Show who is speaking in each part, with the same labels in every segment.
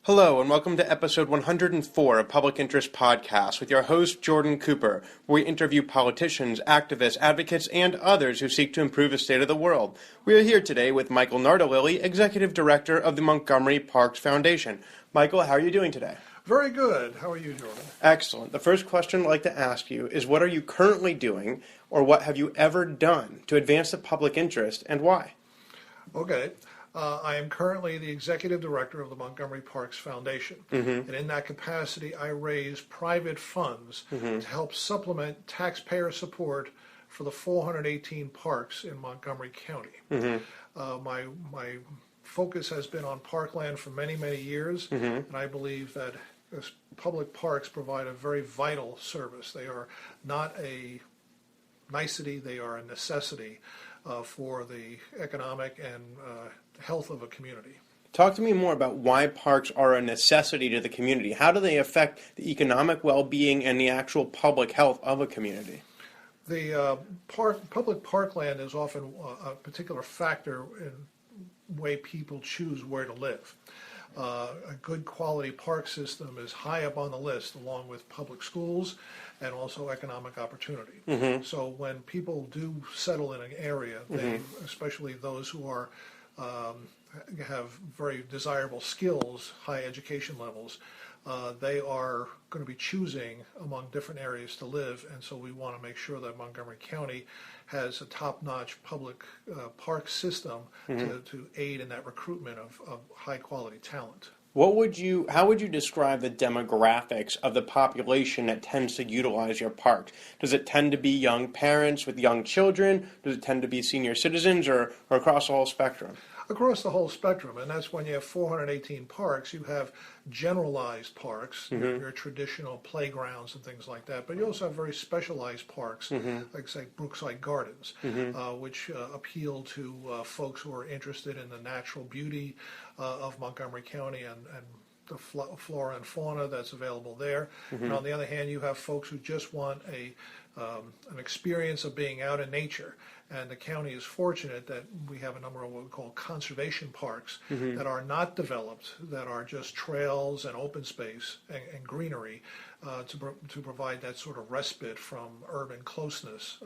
Speaker 1: Hello, and welcome to episode 104 of Public Interest Podcast with your host, Jordan Cooper, where we interview politicians, activists, advocates, and others who seek to improve the state of the world. We are here today with Michael Nardolilli, Executive Director of the Montgomery Parks Foundation. Michael, how are you doing today?
Speaker 2: Very good. How are you, Jordan?
Speaker 1: Excellent. The first question I'd like to ask you is, what are you currently doing, or what have you ever done to advance the public interest, and why?
Speaker 2: Okay. I am currently the Executive Director of the Montgomery Parks Foundation. And in that capacity, I raise private funds to help supplement taxpayer support for the 418 parks in Montgomery County. My focus has been on parkland for many, many years, and I believe that public parks provide a very vital service. They are not a nicety, they are a necessity for the economic and health of a community.
Speaker 1: Talk to me more about why parks are a necessity to the community. How do they affect the economic well-being and the actual public health of a community?
Speaker 2: The public parkland is often a particular factor in the way people choose where to live. A good quality park system is high up on the list, along with public schools and also economic opportunity. So when people do settle in an area, they, especially those who are have very desirable skills, high education levels, they are going to be choosing among different areas to live, and so we want to make sure that Montgomery County has a top-notch public park system to aid in that recruitment of high-quality talent.
Speaker 1: How would you describe the demographics of the population that tends to utilize your parks? Does it tend to be young parents with young children? Does it tend to be senior citizens, or across the whole spectrum?
Speaker 2: Across the whole spectrum, and that's when you have 418 parks. You have generalized parks, your traditional playgrounds and things like that, but you also have very specialized parks, like say Brookside Gardens, which appeal to folks who are interested in the natural beauty of Montgomery County and the flora and fauna that's available there. And on the other hand, you have folks who just want an experience of being out in nature. And the county is fortunate that we have a number of what we call conservation parks that are not developed, that are just trails and open space and greenery to provide that sort of respite from urban closeness.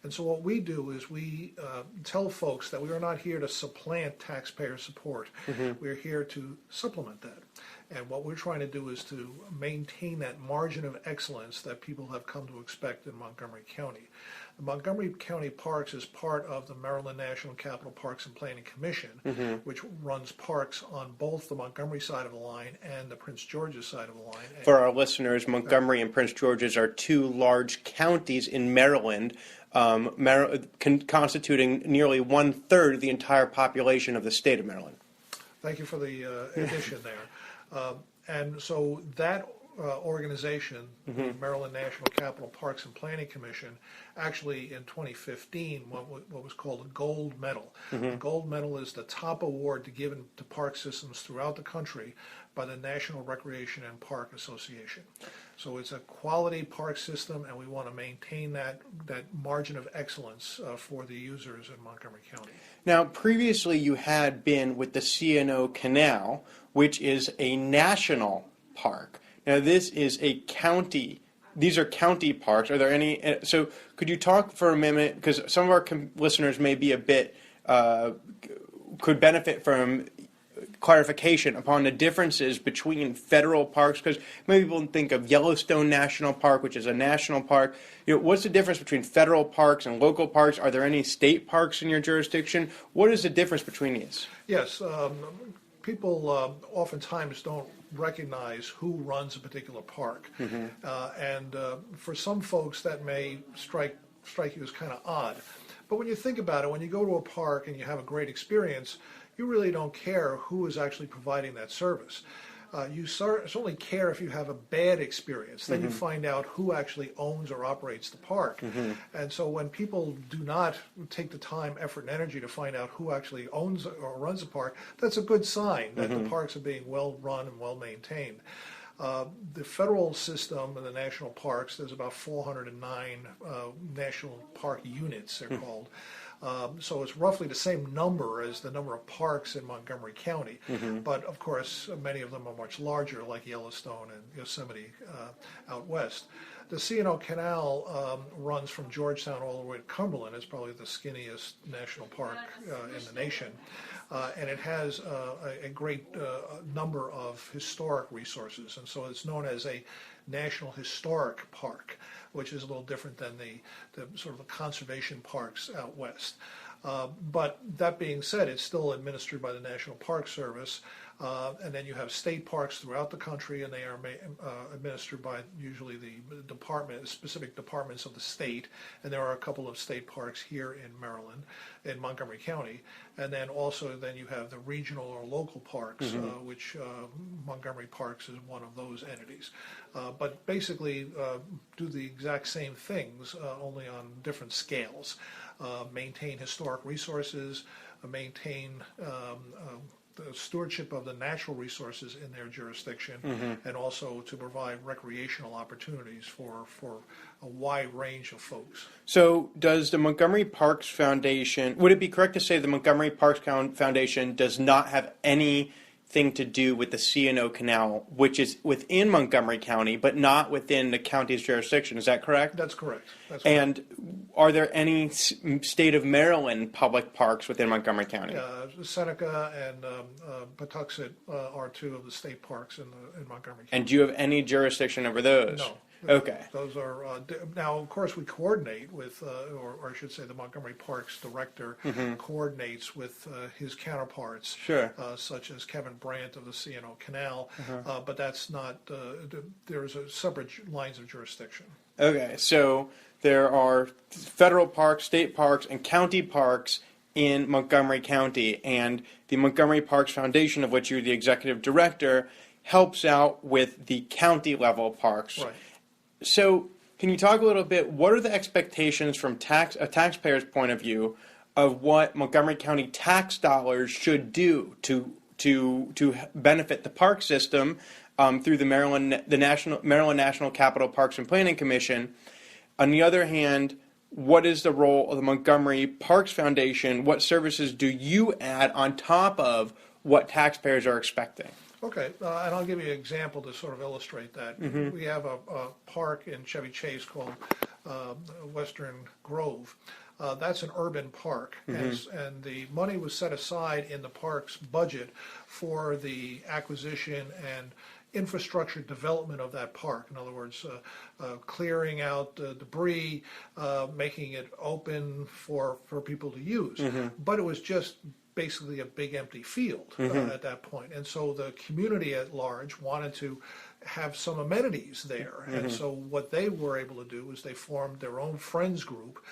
Speaker 2: And so what we do is we tell folks that we are not here to supplant taxpayer support. We're here to supplement that. And what we're trying to do is to maintain that margin of excellence that people have come to expect in Montgomery County. The Montgomery County Parks is part of the Maryland National Capital Parks and Planning Commission, which runs parks on both the Montgomery side of the line and the Prince George's side of the line.
Speaker 1: For our listeners, Montgomery and Prince George's are two large counties in Maryland, constituting nearly 1/3 of the entire population of the state of Maryland.
Speaker 2: Thank you for the addition there. And so that organization, the Maryland National Capital Parks and Planning Commission, actually in 2015 what was called a gold medal. The gold medal is the top award given to park systems throughout the country by the National Recreation and Park Association. So it's a quality park system, and we want to maintain that margin of excellence for the users in Montgomery County.
Speaker 1: Now, previously you had been with the C&O Canal, which is a national park. Now, this is a county. These are county parks. Are there any? So, could you talk for a minute? Because some of our listeners may be a bit could benefit from clarification upon the differences between federal parks. Because many people think of Yellowstone National Park, which is a national park. What's the difference between federal parks and local parks? Are there any state parks in your jurisdiction? What is the difference between these?
Speaker 2: Yes, people oftentimes don't recognize who runs a particular park. And for some folks that may strike you as kind of odd. But when you think about it, when you go to a park and you have a great experience, you really don't care who is actually providing that service. You certainly care if you have a bad experience. Then you find out who actually owns or operates the park. And so when people do not take the time, effort, and energy to find out who actually owns or runs the park, that's a good sign that the parks are being well run and well maintained. The federal system and the national parks, there's about 409 national park units, they're called. So it's roughly the same number as the number of parks in Montgomery County. But of course, many of them are much larger, like Yellowstone and Yosemite out west. The C&O Canal runs from Georgetown all the way to Cumberland. It's probably the skinniest national park in the nation. And it has a great number of historic resources. And so it's known as a National Historic Park, which is a little different than the sort of the conservation parks out west. But that being said, it's still administered by the National Park Service. And then you have state parks throughout the country, and they are administered by usually the specific departments of the state. And there are a couple of state parks here in Maryland, in Montgomery County. And then also you have the regional or local parks, which Montgomery Parks is one of those entities. But basically do the exact same things, only on different scales. Maintain historic resources, maintain the stewardship of the natural resources in their jurisdiction, and also to provide recreational opportunities for a wide range of folks.
Speaker 1: So does the Montgomery Parks Foundation, would it be correct to say the Montgomery Parks Foundation does not have anything to do with the C&O Canal, which is within Montgomery County, but not within the county's jurisdiction? Is that correct?
Speaker 2: That's correct.
Speaker 1: And are there any state of Maryland public parks within Montgomery County?
Speaker 2: Seneca and Patuxent are two of the state parks in Montgomery County.
Speaker 1: And do you have any jurisdiction over those?
Speaker 2: No.
Speaker 1: Okay.
Speaker 2: Those are now, of course, we coordinate with, or I should say, the Montgomery Parks director coordinates with his counterparts,
Speaker 1: Sure.
Speaker 2: Such as Kevin Brandt of the C&O Canal, but that's not. There's a separate lines of jurisdiction.
Speaker 1: Okay, so there are federal parks, state parks, and county parks in Montgomery County, and the Montgomery Parks Foundation, of which you're the executive director, helps out with the county level parks.
Speaker 2: Right.
Speaker 1: So can you talk a little bit, what are the expectations from a taxpayer's point of view of what Montgomery County tax dollars should do to benefit the park system through the Maryland National Capital Parks and Planning Commission? On the other hand, what is the role of the Montgomery Parks Foundation? What services do you add on top of what taxpayers are expecting?
Speaker 2: Okay, and I'll give you an example to sort of illustrate that. We have a park in Chevy Chase called Western Grove. That's an urban park, and the money was set aside in the park's budget for the acquisition and infrastructure development of that park. In other words, clearing out debris, making it open for people to use. But it was just basically a big empty field at that point. And so the community at large wanted to have some amenities there. And so what they were able to do was they formed their own friends group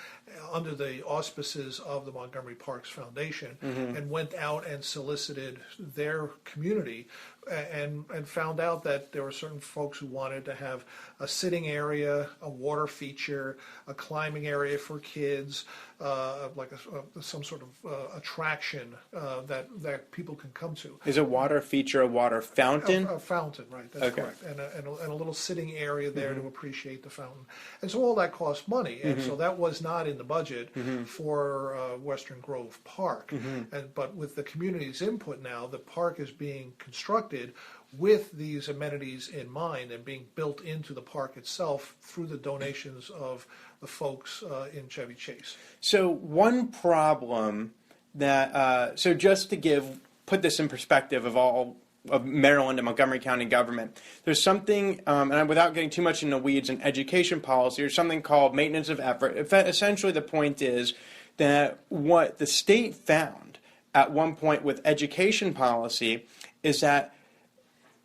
Speaker 2: under the auspices of the Montgomery Parks Foundation and went out and solicited their community and found out that there were certain folks who wanted to have a sitting area, a water feature, a climbing area for kids, like some sort of attraction that people can come to.
Speaker 1: Is a water feature a water fountain?
Speaker 2: A fountain, right, that's
Speaker 1: Okay.
Speaker 2: correct. And a little sitting area there to appreciate the fountain. And so all that costs money, and so that was not in the budget for Western Grove Park. But with the community's input now, the park is being constructed with these amenities in mind and being built into the park itself through the donations of the folks in Chevy Chase.
Speaker 1: So one problem that, so just to put this in perspective of Maryland and Montgomery County government, there's something, and without getting too much into weeds in education policy, there's something called maintenance of effort. Essentially the point is that what the state found at one point with education policy is that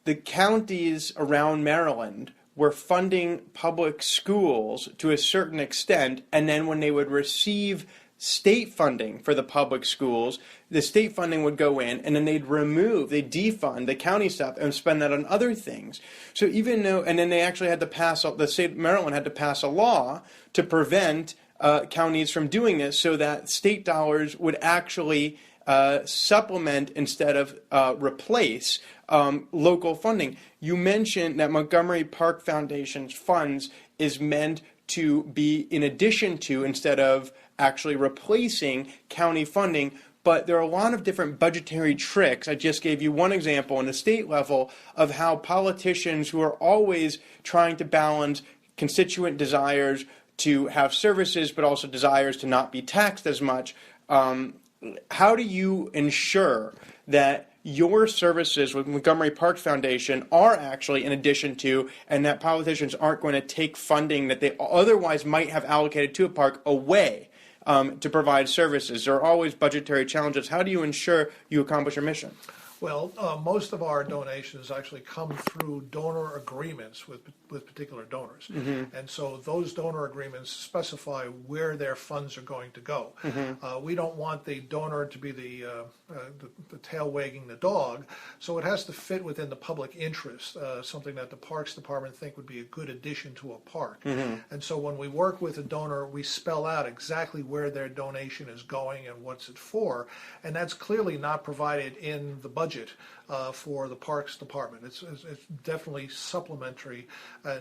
Speaker 1: the counties around Maryland were funding public schools to a certain extent, and then when they would receive state funding for the public schools, the state funding would go in, and then they'd defund the county stuff and spend that on other things. So even though, and then they actually had to the state of Maryland had to pass a law to prevent counties from doing this, so that state dollars would actually supplement instead of replace local funding. You mentioned that Montgomery Park Foundation's funds is meant to be in addition to instead of actually replacing county funding. But there are a lot of different budgetary tricks. I just gave you one example on the state level of how politicians who are always trying to balance constituent desires to have services, but also desires to not be taxed as much. How do you ensure that your services with Montgomery Park Foundation are actually in addition to, and that politicians aren't going to take funding that they otherwise might have allocated to a park away to provide services? There are always budgetary challenges. How do you ensure you accomplish your mission?
Speaker 2: Well, most of our donations actually come through donor agreements with particular donors. And so those donor agreements specify where their funds are going to go. We don't want the donor to be the tail wagging the dog, so it has to fit within the public interest, something that the Parks Department think would be a good addition to a park. And so when we work with a donor, we spell out exactly where their donation is going and what's it for, and that's clearly not provided in the budget for the Parks Department. It's definitely supplementary,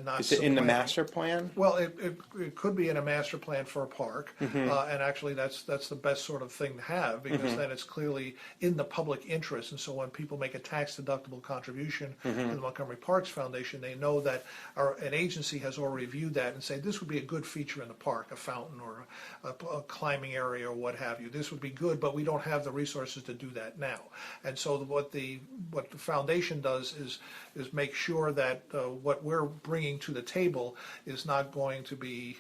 Speaker 2: not
Speaker 1: Is it in the master plan?
Speaker 2: Well, it could be in a master plan for a park, and actually that's the best sort of thing to have, because then it's clearly in the public interest. And so when people make a tax-deductible contribution to the Montgomery Parks Foundation, they know that an agency has already viewed that and say this would be a good feature in the park, a fountain or a climbing area or what have you. This would be good, but we don't have the resources to do that now. And so what the foundation does is make sure that what we're bringing to the table is not going to be,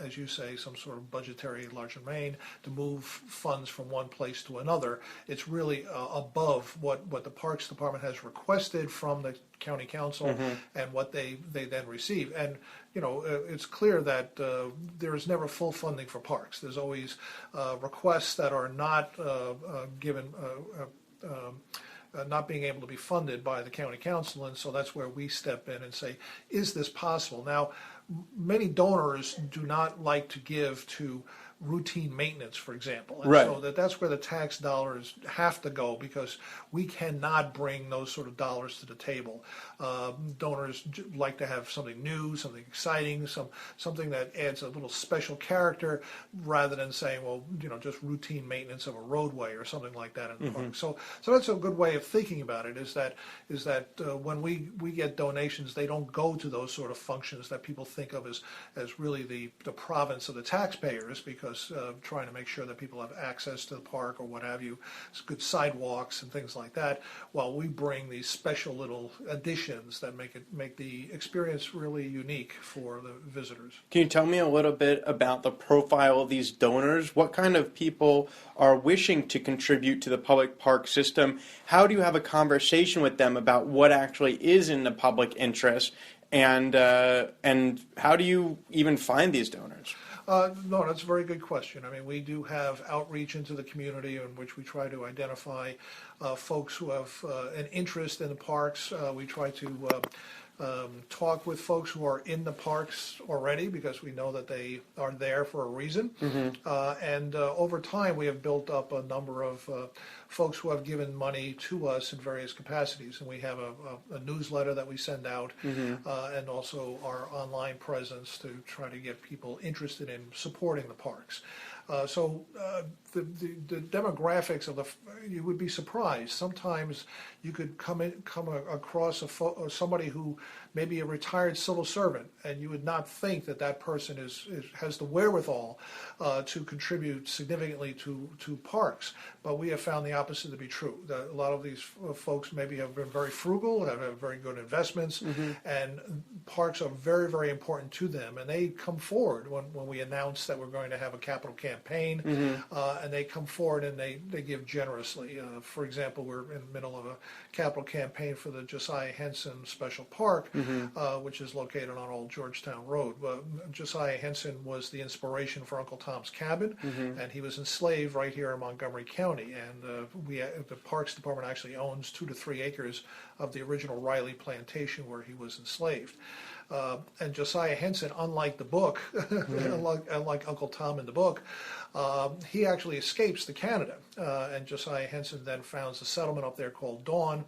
Speaker 2: as you say, some sort of budgetary larceny to move funds from one place to another. It's really above what the Parks Department has requested from the county council and what they then receive. And it's clear that there is never full funding for parks. There's always requests that are not given. Not being able to be funded by the county council, and so that's where we step in and say, is this possible? Now, many donors do not like to give to routine maintenance, for example. And
Speaker 1: right.
Speaker 2: So that's where the tax dollars have to go, because we cannot bring those sort of dollars to the table. Donors like to have something new, something exciting, something that adds a little special character, rather than saying, well, just routine maintenance of a roadway or something like that in the park. So that's a good way of thinking about it, is that when we get donations, they don't go to those sort of functions that people think of as really the province of the taxpayers, because trying to make sure that people have access to the park or what have you, good sidewalks and things like that, while we bring these special little additions that make the experience really unique for the visitors.
Speaker 1: Can you tell me a little bit about the profile of these donors? What kind of people are wishing to contribute to the public park system? How do you have a conversation with them about what actually is in the public interest? And how do you even find these donors?
Speaker 2: No, that's a very good question. I mean, we do have outreach into the community in which we try to identify folks who have an interest in the parks. We try to talk with folks who are in the parks already, because we know that they are there for a reason. And over time, we have built up a number of folks who have given money to us in various capacities. And we have a newsletter that we send out, and also our online presence to try to get people interested in supporting the parks. So the demographics of you would be surprised. Sometimes you could come across somebody who may be a retired civil servant, and you would not think that person has the wherewithal to contribute significantly to parks. But we have found the opposite to be true. That a lot of these folks maybe have been very frugal, have very good investments, and parks are very, very important to them. And they come forward when we announce that we're going to have a capital campaign, and they come forward and they give generously. For example, we're in the middle of a capital campaign for the Josiah Henson Special Park, which is located on Old Georgetown Road. Josiah Henson was the inspiration for Uncle Tom's Cabin, and he was enslaved right here in Montgomery County. And the Parks Department actually owns 2 to 3 acres of the original Riley plantation where he was enslaved. And Josiah Henson, unlike the book, unlike Uncle Tom in the book, he actually escapes to Canada. And Josiah Henson then founds a settlement up there called Dawn,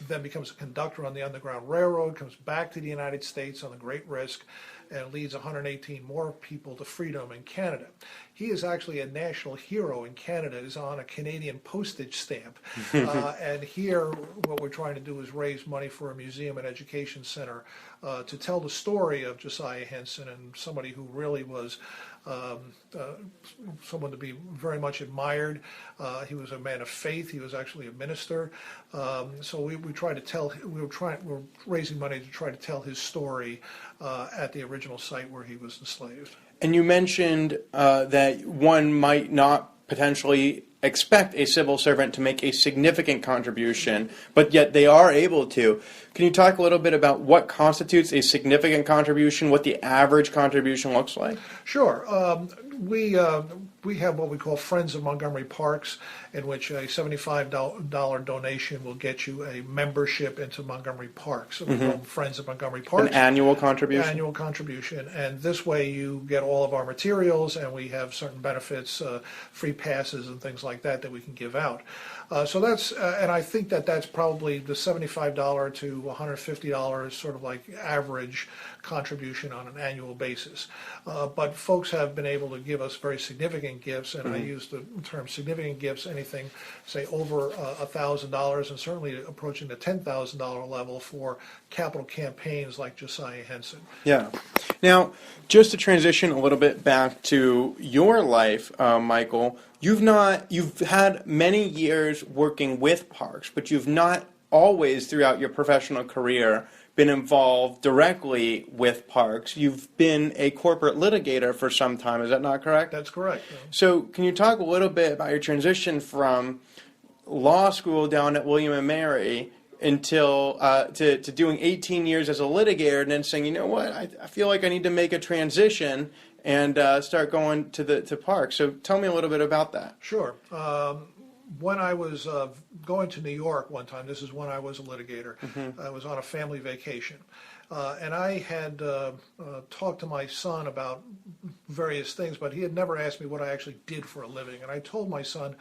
Speaker 2: then becomes a conductor on the Underground Railroad, comes back to the United States on a great risk, and leads 118 more people to freedom in Canada. He is actually a national hero in Canada. He's on a Canadian postage stamp. And here, what we're trying to do is raise money for a museum and education center to tell the story of Josiah Henson, and somebody who really was someone to be very much admired. He was a man of faith. He was actually a minister. So we try to tell. We're raising money to try to tell his story at the original site where he was enslaved.
Speaker 1: And you mentioned that one might not potentially expect a civil servant to make a significant contribution, but yet they are able to. Can you talk a little bit about what constitutes a significant contribution, what the average contribution looks like?
Speaker 2: Sure. We have what we call Friends of Montgomery Parks, in which a $75 donation will get you a membership into Montgomery Parks. So we call them Friends of Montgomery Parks.
Speaker 1: An annual contribution?
Speaker 2: Annual contribution. And this way you get all of our materials, and we have certain benefits, free passes and things like that we can give out. So that's, and I think that's probably the $75 to $150 sort of like average contribution on an annual basis. But folks have been able to give us very significant gifts, and I use the term significant gifts, anything, say, over $1,000, and certainly approaching the $10,000 level for capital campaigns like Josiah Henson.
Speaker 1: Yeah. Now, just to transition a little bit back to your life, Michael, you've had many years working with parks, but you've not always throughout your professional career been involved directly with parks. You've been a corporate litigator for some time. Is that not correct?
Speaker 2: That's correct. Yeah.
Speaker 1: So can you talk a little bit about your transition from law school down at William & Mary until to doing 18 years as a litigator, and then saying, you know what, I feel like I need to make a transition and start going to parks. So tell me a little bit about that.
Speaker 2: Sure. When I was going to New York one time, this is when I was a litigator, I was on a family vacation. And I had talked to my son about various things, but he had never asked me what I actually did for a living. And I told my son,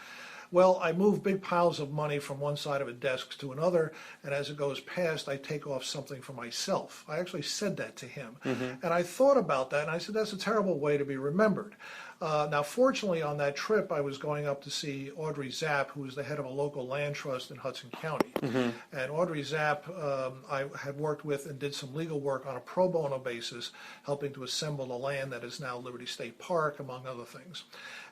Speaker 2: well, I move big piles of money from one side of a desk to another, and as it goes past, I take off something for myself. I actually said that to him. And I thought about that, and I said, that's a terrible way to be remembered. Now, fortunately, on that trip, I was going up to see Audrey Zapp, who was the head of a local land trust in Hudson County. And Audrey Zapp, I had worked with and did some legal work on a pro bono basis, helping to assemble the land that is now Liberty State Park, among other things.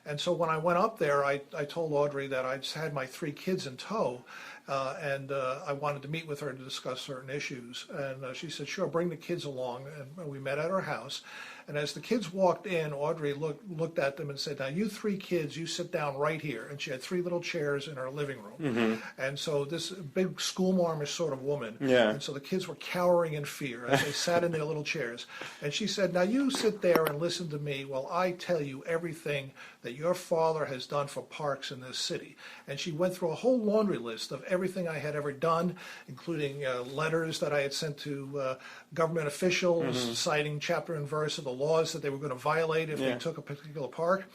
Speaker 2: And so when I went up there, I told Audrey that I just had my 3 kids in tow, and I wanted to meet with her to discuss certain issues. And she said, sure, bring the kids along. And we met at her house. And as the kids walked in, Audrey looked at them and said, now you 3 kids, you sit down right here. And she had 3 little chairs in her living room. And so this big schoolmarmish sort of woman.
Speaker 1: Yeah.
Speaker 2: And so the kids were cowering in fear as they sat in their little chairs. And she said, now you sit there and listen to me while I tell you everything that your father has done for parks in this city. And she went through a whole laundry list of everything I had ever done, including letters that I had sent to government officials citing chapter and verse of the laws that they were going to violate if they took a particular park.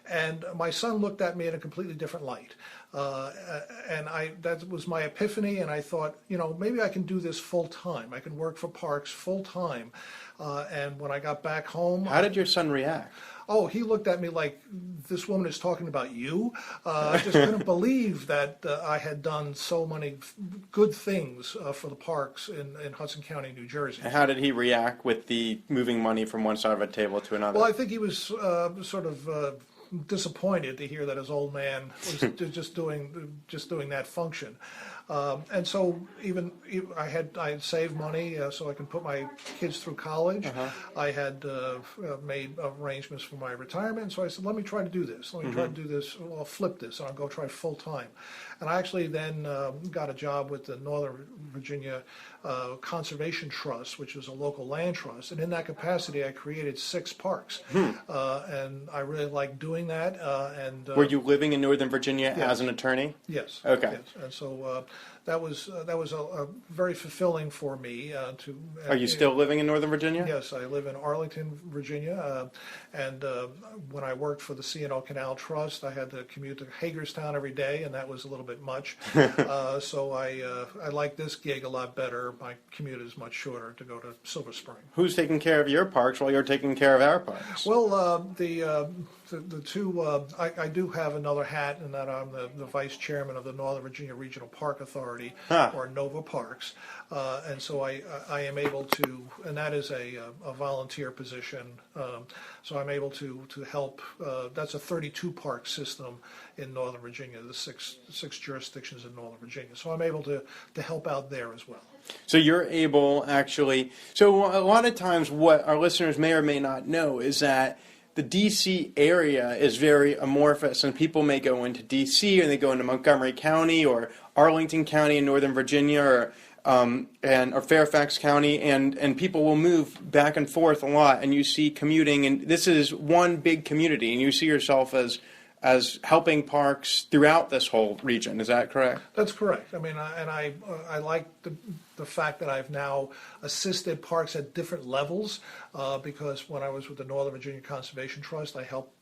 Speaker 2: And my son looked at me in a completely different light. And that was my epiphany, and I thought, you know, maybe I can do this full time. I can work for parks full time. And when I got back home...
Speaker 1: How did your son react?
Speaker 2: Oh, he looked at me like, this woman is talking about you. I just couldn't believe that I had done so many good things for the parks in Hudson County, New Jersey.
Speaker 1: And how did he react with the moving money from one side of a table to another?
Speaker 2: Well, I think he was sort of disappointed to hear that his old man was just doing that function. And so even I had saved money so I could put my kids through college. I had made arrangements for my retirement. So I said, let me try to do this. Let me try to do this. Well, I'll flip this and I'll go try full time. And I actually then got a job with the Northern Virginia Conservation Trust, which is a local land trust. And in that capacity, I created 6 parks. And I really liked doing that. Were
Speaker 1: you living in Northern Virginia as an attorney?
Speaker 2: Yes.
Speaker 1: Okay.
Speaker 2: Yes. And so that was a very fulfilling for me to.
Speaker 1: Are you still living in Northern Virginia?
Speaker 2: Yes, I live in Arlington, Virginia, and when I worked for the C&O Canal Trust, I had to commute to Hagerstown every day, and that was a little bit much. So I like this gig a lot better. My commute is much shorter to go to Silver Spring.
Speaker 1: Who's taking care of your parks while you're taking care of our parks?
Speaker 2: Well, the two, I do have another hat in that I'm the vice chairman of the Northern Virginia Regional Park Authority, or NOVA Parks, and so I am able to, and that is a volunteer position, so I'm able to help. That's a 32 park system in Northern Virginia, the six jurisdictions in Northern Virginia, so I'm able to help out there as well.
Speaker 1: So you're able actually, so a lot of times what our listeners may or may not know is that the D.C. area is very amorphous, and people may go into D.C. and they go into Montgomery County or Arlington County in Northern Virginia or Fairfax County, and people will move back and forth a lot, and you see commuting, and this is one big community, and you see yourself as helping parks throughout this whole region. Is that correct?
Speaker 2: That's correct. I mean, I like the fact that I've now assisted parks at different levels, because when I was with the Northern Virginia Conservation Trust, I helped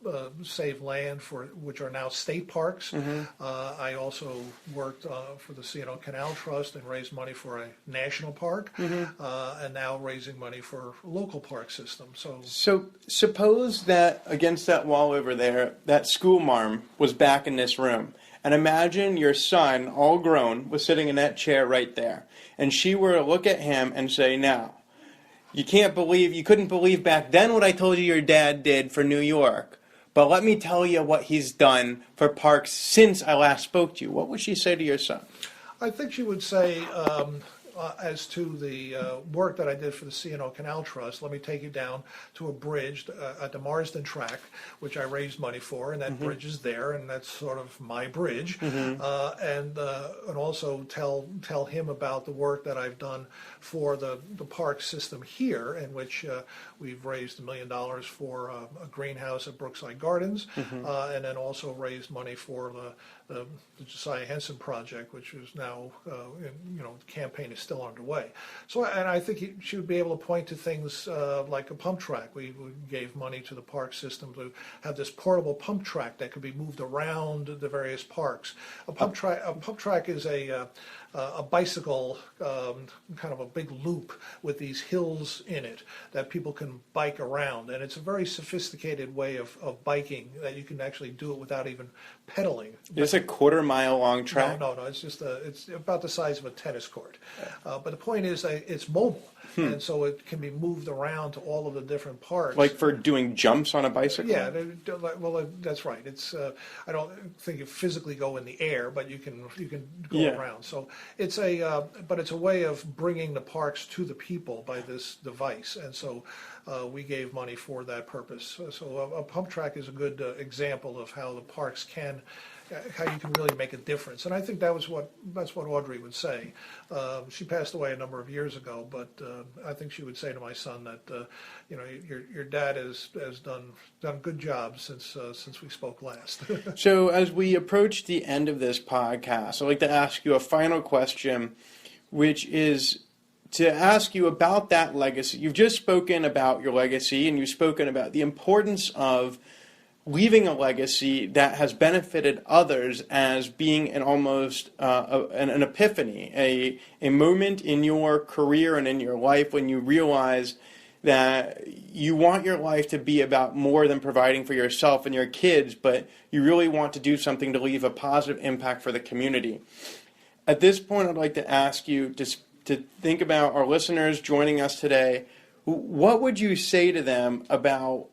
Speaker 2: save land which are now state parks. I also worked for the C&O Canal Trust and raised money for a national park, and now raising money for a local park system. So
Speaker 1: suppose that against that wall over there, that school marm was back in this room. And imagine your son, all grown, was sitting in that chair right there. And she were to look at him and say, now, you couldn't believe back then what I told you your dad did for New York. But let me tell you what he's done for parks since I last spoke to you. What would she say to your son?
Speaker 2: I think she would say, as to the work that I did for the C&O Canal Trust, let me take you down to a bridge at the Marsden track, which I raised money for, and that bridge is there, and that's sort of my bridge. And also tell him about the work that I've done for the park system here, in which we've raised $1 million for a greenhouse at Brookside Gardens, and then also raised money for the Josiah Henson project, which is now, the campaign is still underway. So, and I think she would be able to point to things like a pump track. We gave money to the park system to have this portable pump track that could be moved around the various parks. A pump track is a bicycle, kind of a big loop with these hills in it that people can bike around, and it's a very sophisticated way of biking that you can actually do it without even pedaling.
Speaker 1: It's a quarter-mile long track?
Speaker 2: No, it's about the size of a tennis court. But the point is that it's mobile, and so it can be moved around to all of the different parks.
Speaker 1: Like for doing jumps on a bicycle?
Speaker 2: Yeah, well, that's right. It's I don't think you physically go in the air, but you can go around. So it's but it's a way of bringing the parks to the people by this device, and so we gave money for that purpose. So a pump track is a good example of how the parks how you can really make a difference. And I think that's what Audrey would say. She passed away a number of years ago, but I think she would say to my son that your dad has done a good job since we spoke last.
Speaker 1: So as we approach the end of this podcast, I'd like to ask you a final question, which is to ask you about that legacy. You've just spoken about your legacy, and you've spoken about the importance of leaving a legacy that has benefited others as being an almost an epiphany, a moment in your career and in your life when you realize that you want your life to be about more than providing for yourself and your kids, but you really want to do something to leave a positive impact for the community. At this point, I'd like to ask you to think about our listeners joining us today. What would you say to them about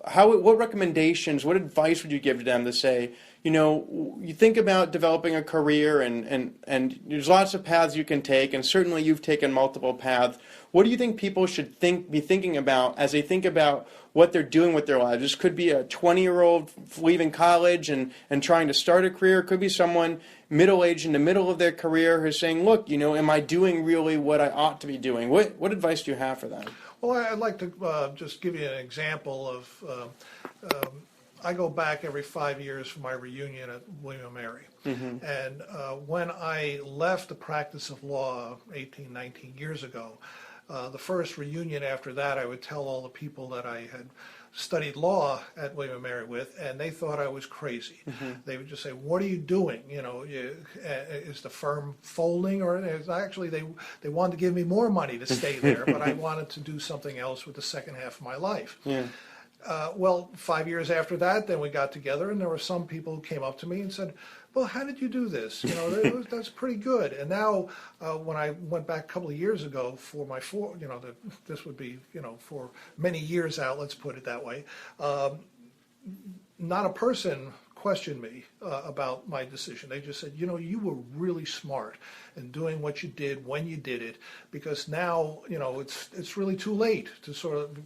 Speaker 1: what recommendations, what advice would you give to them to say, you think about developing a career and there's lots of paths you can take, and certainly you've taken multiple paths. What do you think people should be thinking about as they think about what they're doing with their lives? This could be a 20-year-old leaving college and trying to start a career. It could be someone middle-aged in the middle of their career who's saying, look, am I doing really what I ought to be doing? What advice do you have for them?
Speaker 2: Well, I'd like to just give you an example of I go back every 5 years for my reunion at William & Mary. And when I left the practice of law 18, 19 years ago, the first reunion after that, I would tell all the people that I had studied law at William & Mary with, and they thought I was crazy. They would just say, "What are you doing? Is the firm folding?" Or actually, they wanted to give me more money to stay there, but I wanted to do something else with the second half of my life. Yeah. Well, 5 years after that, then we got together, and there were some people who came up to me and said, "Well, how did you do this? That's pretty good." And now, when I went back a couple of years ago for my this would be, for many years out, let's put it that way, not a person questioned me about my decision. They just said, "You were really smart in doing what you did when you did it, because now, it's really too late to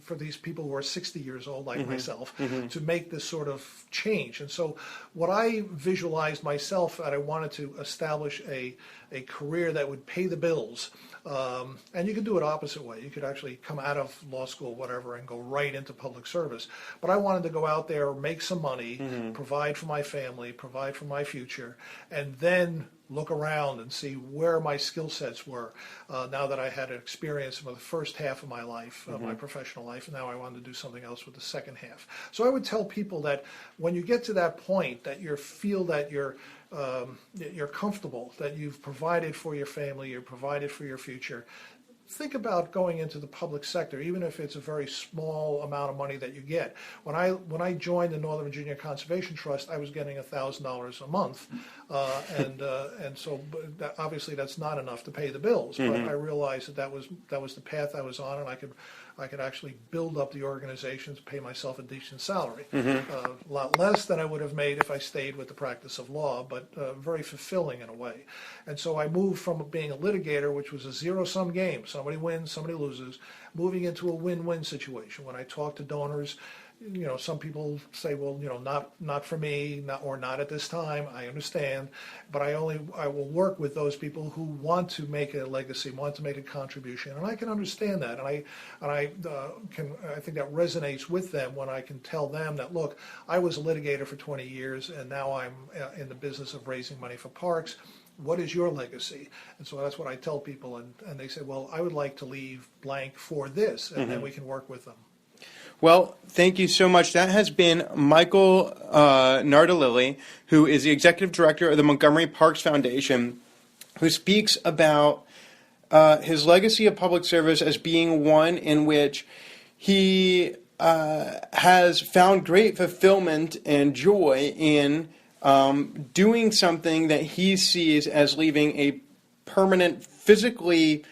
Speaker 2: for these people who are 60 years old like myself to make this sort of change." And so what I visualized myself, that I wanted to establish a career that would pay the bills. And you could do it opposite way. You could actually come out of law school, whatever, and go right into public service. But I wanted to go out there, make some money, provide for my family, provide for my future, and then look around and see where my skill sets were. Now that I had experience for the first half of my life, my professional life, and now I wanted to do something else with the second half. So I would tell people that when you get to that point, that you feel that you're comfortable, that you've provided for your family, you've provided for your future, think about going into the public sector, even if it's a very small amount of money that you get. When I joined the Northern Virginia Conservation Trust, I was getting $1,000 a month, and so obviously that's not enough to pay the bills. But I realized that was the path I was on, and I could actually build up the organization to pay myself a decent salary. A lot less than I would have made if I stayed with the practice of law, but very fulfilling in a way. And so I moved from being a litigator, which was a zero-sum game. Somebody wins, somebody loses, moving into a win-win situation. When I talk to donors, some people say, "Well, not for me, not at this time." I understand, but I will work with those people who want to make a legacy, want to make a contribution, and I can understand that, and I think that resonates with them when I can tell them that, look, I was a litigator for 20 years, and now I'm in the business of raising money for parks. What is your legacy? And so that's what I tell people, and they say, "Well, I would like to leave blank for this," and then we can work with them.
Speaker 1: Well, thank you so much. That has been Michael Nardolilli, who is the executive director of the Montgomery Parks Foundation, who speaks about his legacy of public service as being one in which he has found great fulfillment and joy in doing something that he sees as leaving a permanent, physically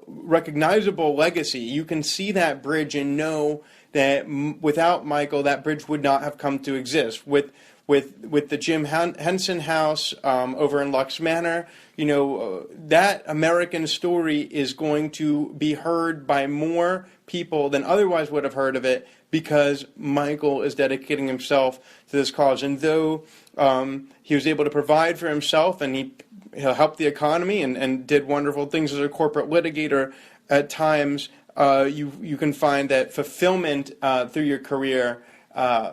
Speaker 1: recognizable legacy. You can see that bridge and know that without Michael, that bridge would not have come to exist. With the Jim Henson House over in Lux Manor, that American story is going to be heard by more people than otherwise would have heard of it, because Michael is dedicating himself to this cause. And though he was able to provide for himself, and he helped the economy and did wonderful things as a corporate litigator, at times you can find that fulfillment through your career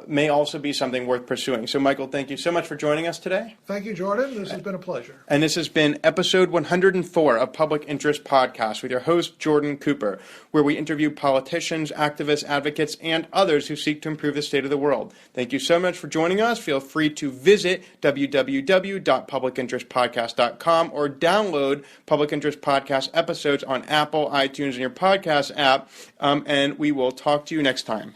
Speaker 1: may also be something worth pursuing. So, Michael, thank you so much for joining us today.
Speaker 2: Thank you, Jordan. This has been a pleasure.
Speaker 1: And this has been episode 104 of Public Interest Podcast with your host, Jordan Cooper, where we interview politicians, activists, advocates, and others who seek to improve the state of the world. Thank you so much for joining us. Feel free to visit www.publicinterestpodcast.com or download Public Interest Podcast episodes on Apple, iTunes, and your podcast app. And we will talk to you next time.